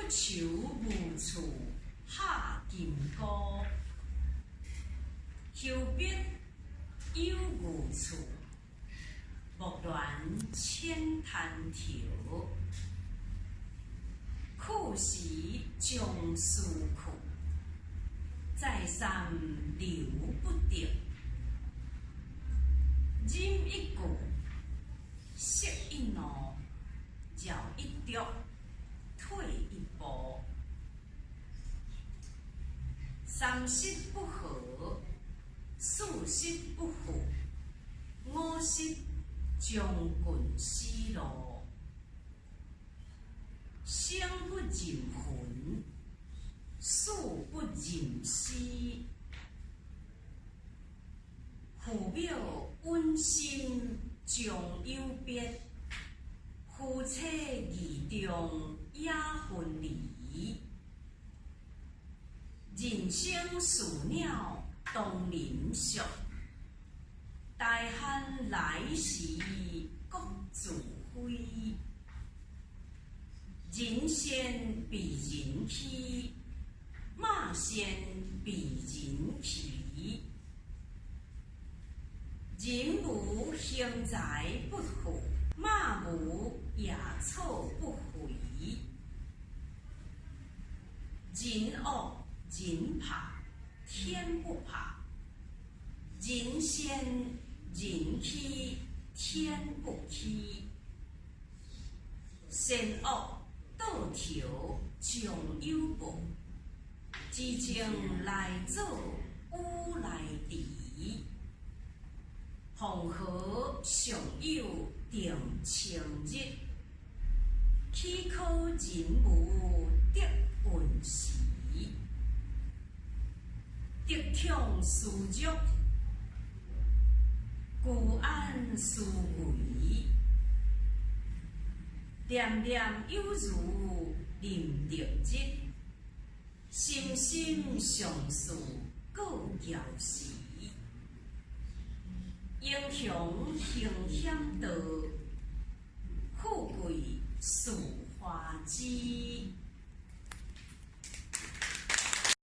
求无处下金戈，丘笔有无处，木鸾千滩条。苦时将思苦，再三留不得。忍一句，息一怒，绕一竹，退一步。三失不和，四失不符，五失将军失路。生不任魂，死不任尸。父母温馨将有别，夫妻义中也分离。人生似鸟当林宿，大汉来时各自飞。人仙比人匹，马仙比人皮。人无兴财不富，马无野草不肥。人恶人怕，天不怕；人仙人欺，天不欺。善恶倒条将有报，知情来做有来迟。黄河尚有定清日，岂可人无得运时。得偿失辱，居安思危。念念有如临得日，心心相思各遥时。英雄行险道，富贵树花枝。